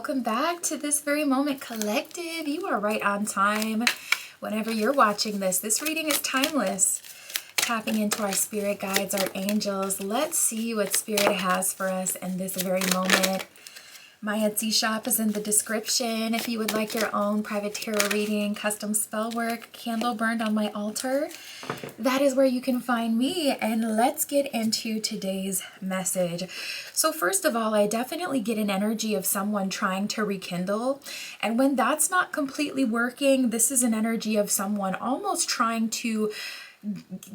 welcome back to This Very Moment Collective. You are right on time. Whenever you're watching this, this reading is timeless. Tapping into our spirit guides, our angels. Let's see what spirit has for us in this very moment. My Etsy shop is in the description. If you would like your own private tarot reading, custom spell work, candle burned on my altar, that is where you can find me. And let's get into today's message. So first of all, I definitely get an energy of someone trying to rekindle. And when that's not completely working, this is an energy of someone almost trying to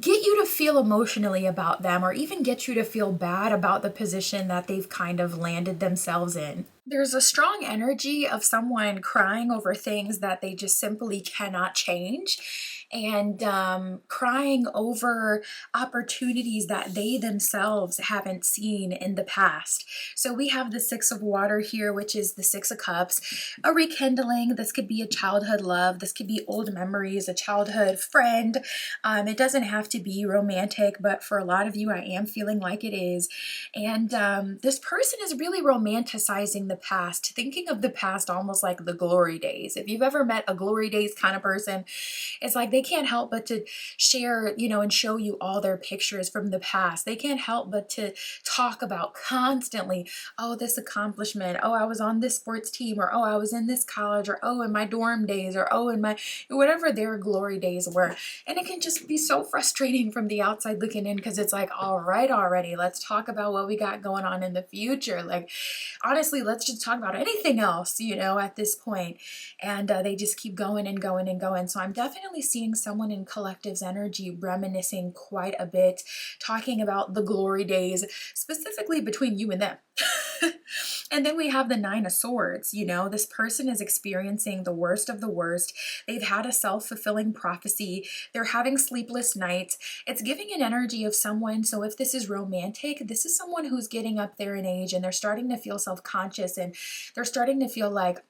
get you to feel emotionally about them, or even get you to feel bad about the position that they've kind of landed themselves in. There's a strong energy of someone crying over things that they just simply cannot change, and crying over opportunities that they themselves haven't seen in the past. So we have the Six of Water here, which is the Six of Cups, a rekindling. This could be a childhood love. This could be old memories, a childhood friend. It doesn't have to be romantic, but for a lot of you, I am feeling like it is. And this person is really romanticizing the past, thinking of the past almost like the glory days. If you've ever met a glory days kind of person, it's like they can't help but to share, and show you all their pictures from the past. They can't help but to talk about constantly, oh, this accomplishment, oh, I was on this sports team, or oh, I was in this college, or oh, in my dorm days, or oh, in my whatever their glory days were. And it can just be so frustrating from the outside looking in, because it's like, all right, already, let's talk about what we got going on in the future. Like, honestly, let's just talk about anything else, at this point. And they just keep going and going and going. So I'm definitely seeing someone in collective's energy reminiscing quite a bit, talking about the glory days, specifically between you and them. And then we have the Nine of Swords. This person is experiencing the worst of the worst. They've had a self-fulfilling prophecy. They're having sleepless nights. It's giving an energy of someone. So if this is romantic, this is someone who's getting up there in age, and they're starting to feel self-conscious, and they're starting to feel like,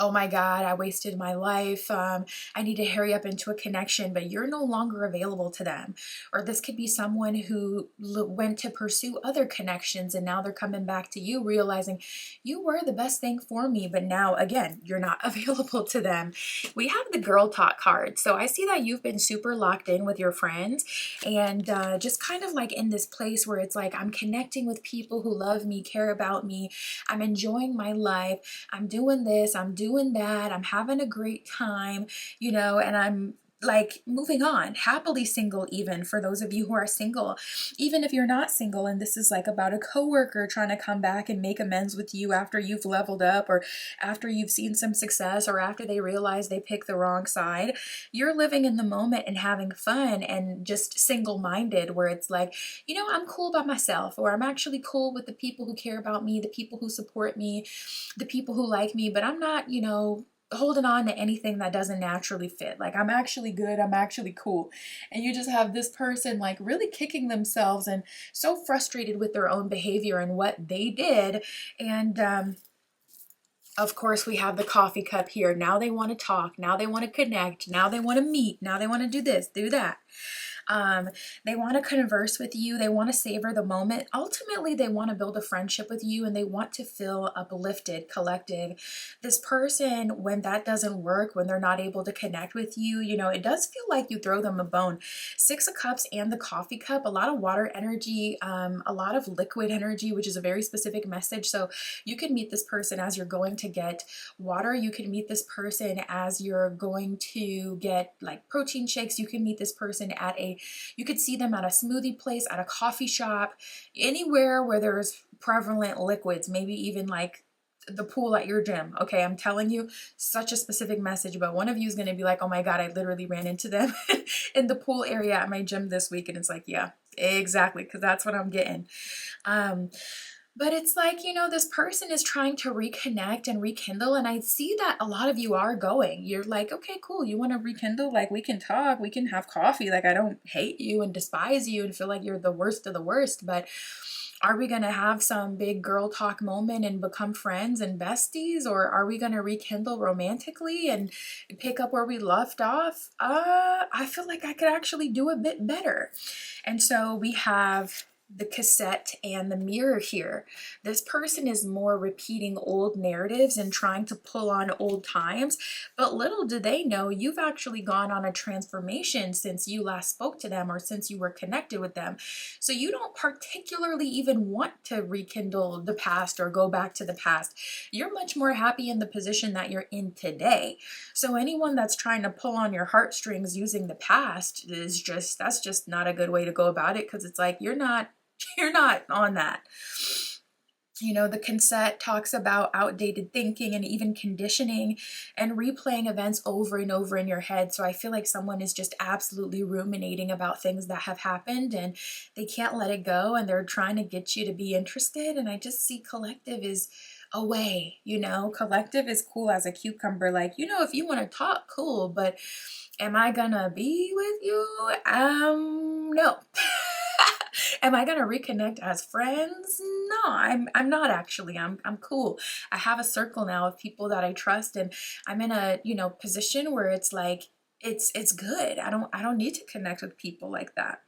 oh my God, I wasted my life. I need to hurry up into a connection, but you're no longer available to them. Or this could be someone who went to pursue other connections, and now they're coming back to you, realizing you were the best thing for me, but now again, you're not available to them. We have the Girl Talk card. So I see that you've been super locked in with your friends, and just kind of like in this place where it's like, I'm connecting with people who love me, care about me. I'm enjoying my life. I'm doing this. I'm doing that. I'm having a great time, and I'm like moving on, happily single, even for those of you who are single. Even if you're not single and this is like about a coworker trying to come back and make amends with you after you've leveled up, or after you've seen some success, or after they realize they picked the wrong side, you're living in the moment and having fun and just single-minded, where it's like, I'm cool by myself, or I'm actually cool with the people who care about me, the people who support me, the people who like me, but I'm not, holding on to anything that doesn't naturally fit. Like, I'm actually good, I'm actually cool. And you just have this person like really kicking themselves and so frustrated with their own behavior and what they did. And of course, we have the coffee cup here. Now they want to talk, now they want to connect, now they want to meet, now they want to do this, do that. They want to converse with you. They want to savor the moment. Ultimately, they want to build a friendship with you, and they want to feel uplifted, collective. This person, when that doesn't work, when they're not able to connect with you, it does feel like you throw them a bone. Six of Cups and the coffee cup, a lot of water energy, a lot of liquid energy, which is a very specific message. So you can meet this person as you're going to get water. You can meet this person as you're going to get like protein shakes. You can meet this person you could see them at a smoothie place, at a coffee shop, anywhere where there's prevalent liquids, maybe even like the pool at your gym. Okay, I'm telling you, such a specific message, but one of you is going to be like, oh my God, I literally ran into them in the pool area at my gym this week. And it's like, yeah, exactly, because that's what I'm getting. But it's like, this person is trying to reconnect and rekindle. And I see that a lot of you are going. You're like, okay, cool. You want to rekindle? Like, we can talk. We can have coffee. Like, I don't hate you and despise you and feel like you're the worst of the worst. But are we going to have some big girl talk moment and become friends and besties? Or are we going to rekindle romantically and pick up where we left off? I feel like I could actually do a bit better. And so we have the cassette and the mirror here. This person is more repeating old narratives and trying to pull on old times, but little do they know you've actually gone on a transformation since you last spoke to them or since you were connected with them. So you don't particularly even want to rekindle the past or go back to the past. You're much more happy in the position that you're in today. So anyone that's trying to pull on your heartstrings using the past that's just not a good way to go about it, because it's like you're not on that. You know, the cassette talks about outdated thinking and even conditioning and replaying events over and over in your head. So I feel like someone is just absolutely ruminating about things that have happened and they can't let it go, and they're trying to get you to be interested. And I just see collective is away, you know, collective is cool as a cucumber. Like, you know, if you want to talk, cool, but am I gonna be with you? No. Am I gonna reconnect as friends? No, I'm not actually. I'm cool. I have a circle now of people that I trust, and I'm in a, you know, position where it's like it's good. I don't need to connect with people like that.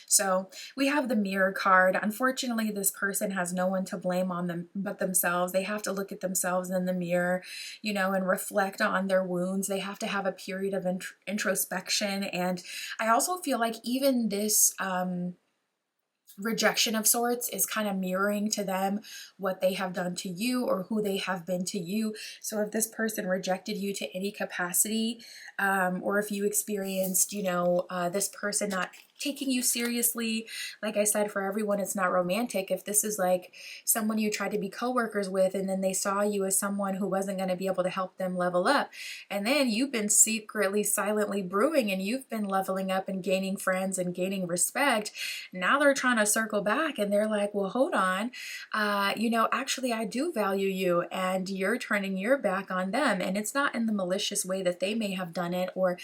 So we have the mirror card. Unfortunately, this person has no one to blame on them but themselves. They have to look at themselves in the mirror, you know, and reflect on their wounds. They have to have a period of introspection. And I also feel like even this rejection of sorts is kind of mirroring to them what they have done to you or who they have been to you. So if this person rejected you to any capacity, or if you experienced, you know, this person not taking you seriously, like I said, for everyone it's not romantic. If this is like someone you tried to be coworkers with and then they saw you as someone who wasn't going to be able to help them level up, and then you've been secretly silently brewing and you've been leveling up and gaining friends and gaining respect, now they're trying to circle back and they're like, well, hold on, you know, actually I do value you, and you're turning your back on them. And it's not in the malicious way that they may have done it or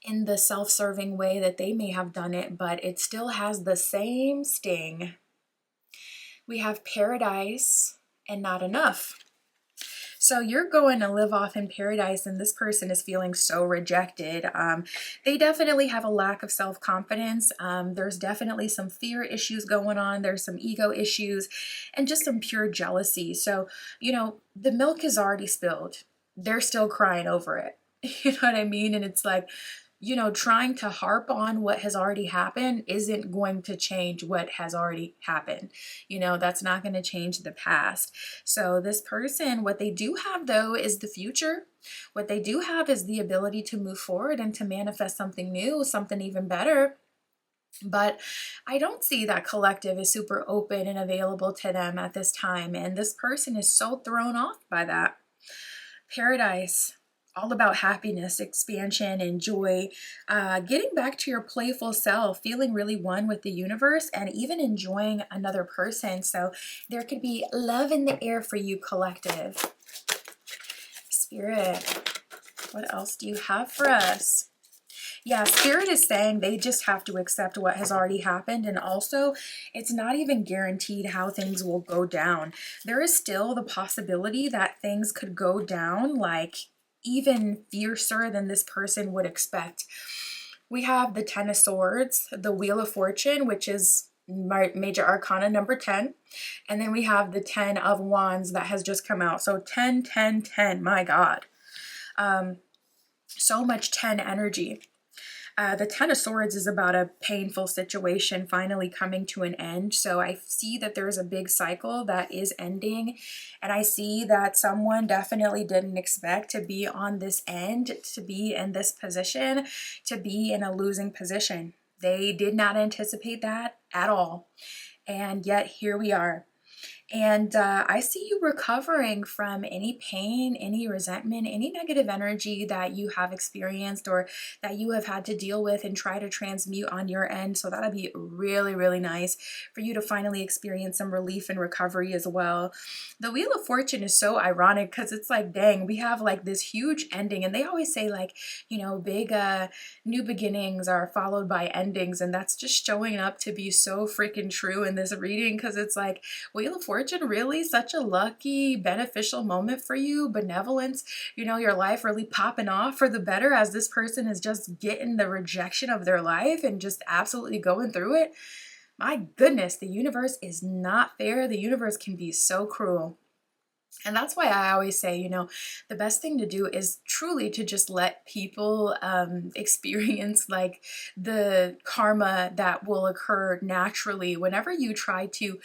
in the self-serving way that they may have done it, but it still has the same sting. We have paradise and not enough. So you're going to live off in paradise, and this person is feeling so rejected. They definitely have a lack of self-confidence. There's definitely some fear issues going on. There's some ego issues and just some pure jealousy. So, you know, the milk is already spilled. They're still crying over it. You know what I mean? And it's like, you know, trying to harp on what has already happened isn't going to change what has already happened. You know, that's not going to change the past. So this person, what they do have though is the future. What they do have is the ability to move forward and to manifest something new, something even better. But I don't see that collective is super open and available to them at this time. And this person is so thrown off by that. Paradise. All about happiness, expansion, and joy, getting back to your playful self, feeling really one with the universe, and even enjoying another person. So there could be love in the air for you, collective. Spirit, what else do you have for us? Yeah, Spirit is saying they just have to accept what has already happened. And also, it's not even guaranteed how things will go down. There is still the possibility that things could go down like even fiercer than this person would expect. We have the Ten of Swords, the Wheel of Fortune, which is Major Arcana number 10. And then we have the 10 of Wands that has just come out. So 10, 10, 10, my God. So much 10 energy. The Ten of Swords is about a painful situation finally coming to an end. So I see that there's a big cycle that is ending. And I see that someone definitely didn't expect to be on this end, to be in this position, to be in a losing position. They did not anticipate that at all. And yet here we are. And I see you recovering from any pain, any resentment, any negative energy that you have experienced or that you have had to deal with and try to transmute on your end. So that'll be really, really nice for you to finally experience some relief and recovery as well. The Wheel of Fortune is so ironic because it's like, dang, we have like this huge ending. And they always say like, you know, big new beginnings are followed by endings. And that's just showing up to be so freaking true in this reading, because it's like, Wheel of Fortune, really such a lucky, beneficial moment for you, benevolence, you know, your life really popping off for the better as this person is just getting the rejection of their life and just absolutely going through it. My goodness, the universe is not fair. The universe can be so cruel. And that's why I always say, the best thing to do is truly to just let people experience like the karma that will occur naturally. Whenever you try to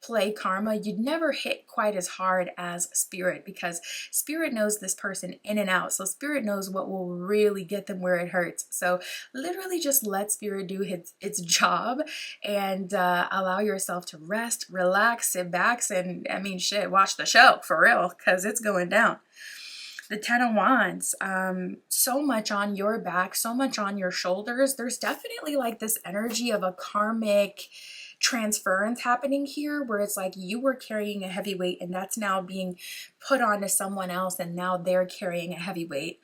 play karma, you'd never hit quite as hard as spirit, because spirit knows this person in and out. So spirit knows what will really get them where it hurts. So literally just let spirit do its job, and allow yourself to rest, relax, sit back, and shit, watch the show for real, because it's going down. The Ten of Wands, so much on your back, so much on your shoulders. There's definitely like this energy of a karmic transference happening here, where it's like you were carrying a heavy weight and that's now being put onto someone else, and now they're carrying a heavy weight.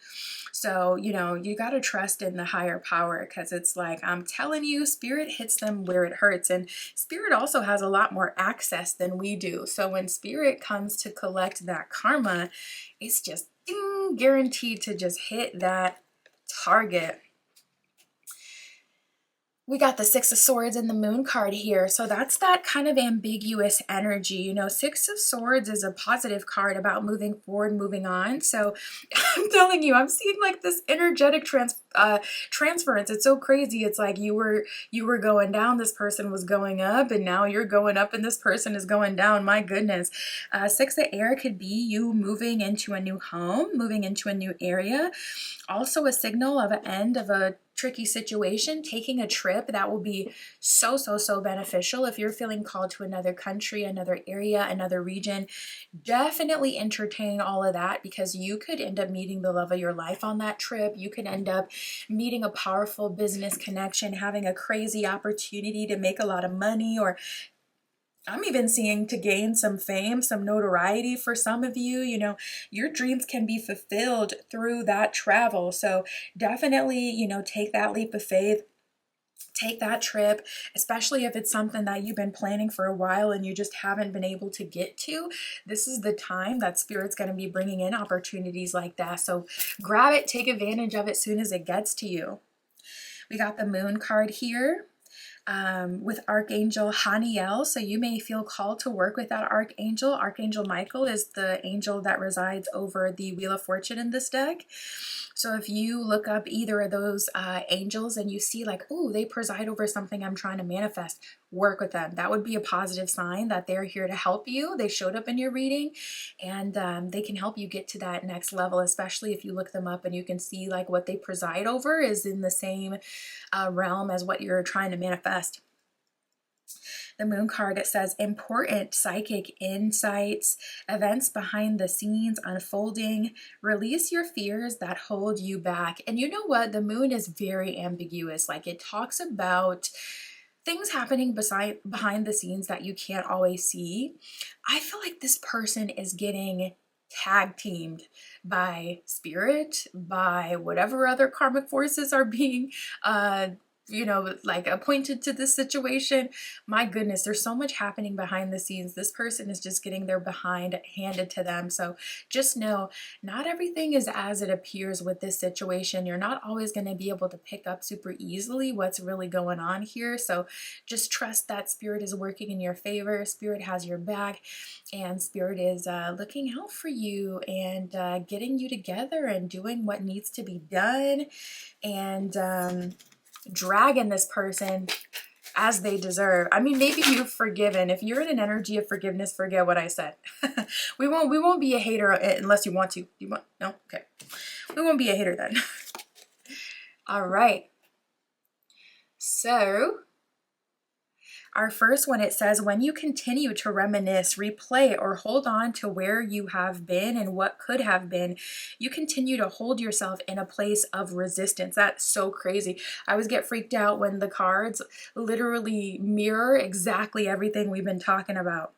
So, you got to trust in the higher power, because it's like, I'm telling you, spirit hits them where it hurts. And spirit also has a lot more access than we do. So when spirit comes to collect that karma, it's just guaranteed to just hit that target. We got the Six of Swords and the Moon card here. So that's that kind of ambiguous energy. Six of Swords is a positive card about moving forward, moving on. So I'm telling you, I'm seeing like this energetic transference. It's so crazy. It's like you were going down, this person was going up, and now you're going up and this person is going down. My goodness. Six of Air could be you moving into a new home, moving into a new area. Also a signal of an end of a tricky situation, taking a trip that will be so beneficial. If you're feeling called to another country, another area, another region, definitely entertain all of that, because you could end up meeting the love of your life on that trip. You could end up meeting a powerful business connection, having a crazy opportunity to make a lot of money, or I'm even seeing to gain some fame, some notoriety for some of you. Your dreams can be fulfilled through that travel. So definitely, take that leap of faith. Take that trip, especially if it's something that you've been planning for a while and you just haven't been able to get to. This is the time that Spirit's going to be bringing in opportunities like that. So grab it, take advantage of it as soon as it gets to you. We got the Moon card here. With Archangel Haniel. So you may feel called to work with that Archangel. Archangel Michael is the angel that resides over the Wheel of Fortune in this deck. So if you look up either of those angels and you see like, oh, they preside over something I'm trying to manifest, work with them. That would be a positive sign that they're here to help you. They showed up in your reading, and they can help you get to that next level, especially if you look them up and you can see like what they preside over is in the same realm as what you're trying to manifest. The Moon card, it says important psychic insights, events behind the scenes unfolding, release your fears that hold you back. And you know what? The Moon is very ambiguous. Like, it talks about things happening behind the scenes that you can't always see. I feel like this person is getting tag teamed by spirit, by whatever other karmic forces are being like appointed to this situation. My goodness, there's so much happening behind the scenes. This person is just getting their behind handed to them. So just know, not everything is as it appears with this situation. You're not always going to be able to pick up super easily what's really going on here. So just trust that Spirit is working in your favor. Spirit has your back, and Spirit is looking out for you and getting you together and doing what needs to be done, and dragging this person as they deserve. I mean, maybe you've forgiven. If you're in an energy of forgiveness, forget what I said. We won't be a hater unless you want to. You want? No? Okay. We won't be a hater then. All right. So our first one, it says, when you continue to reminisce, replay, or hold on to where you have been and what could have been, you continue to hold yourself in a place of resistance. That's so crazy. I always get freaked out when the cards literally mirror exactly everything we've been talking about.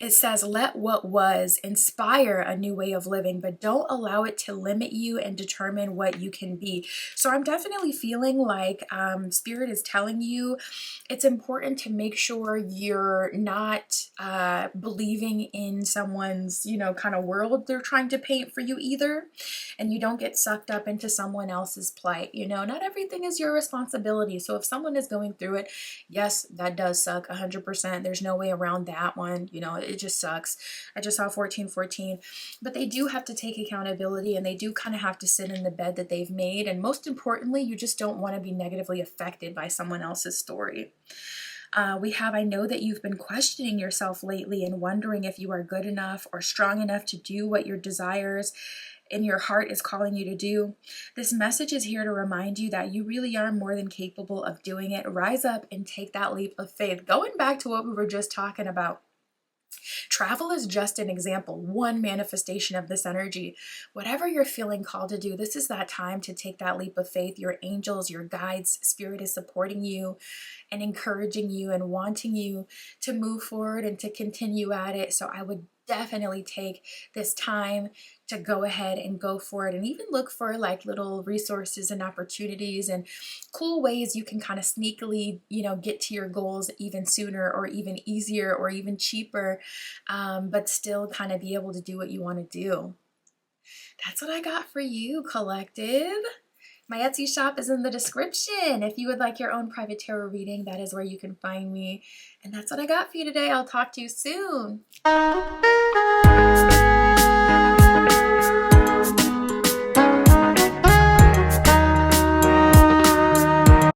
It says, let what was inspire a new way of living, but don't allow it to limit you and determine what you can be. So I'm definitely feeling like Spirit is telling you it's important to make sure you're not believing in someone's, kind of world they're trying to paint for you either. And you don't get sucked up into someone else's plight. Not everything is your responsibility. So if someone is going through it, yes, that does suck 100%. There's no way around that one. It just sucks. I just saw 1414, but they do have to take accountability, and they do kind of have to sit in the bed that they've made. And most importantly, you just don't want to be negatively affected by someone else's story. We have, I know that you've been questioning yourself lately and wondering if you are good enough or strong enough to do what your desires in your heart is calling you to do. This message is here to remind you that you really are more than capable of doing it. Rise up and take that leap of faith. Going back to what we were just talking about, travel is just an example, one manifestation of this energy. Whatever you're feeling called to do, this is that time to take that leap of faith. Your angels, your guides, Spirit is supporting you and encouraging you and wanting you to move forward and to continue at it. So I would definitely take this time to go ahead and go for it, and even look for like little resources and opportunities and cool ways you can kind of sneakily, get to your goals even sooner or even easier or even cheaper, but still kind of be able to do what you want to do. That's what I got for you, collective. My Etsy shop is in the description. If you would like your own private tarot reading, that is where you can find me. And that's what I got for you today. I'll talk to you soon.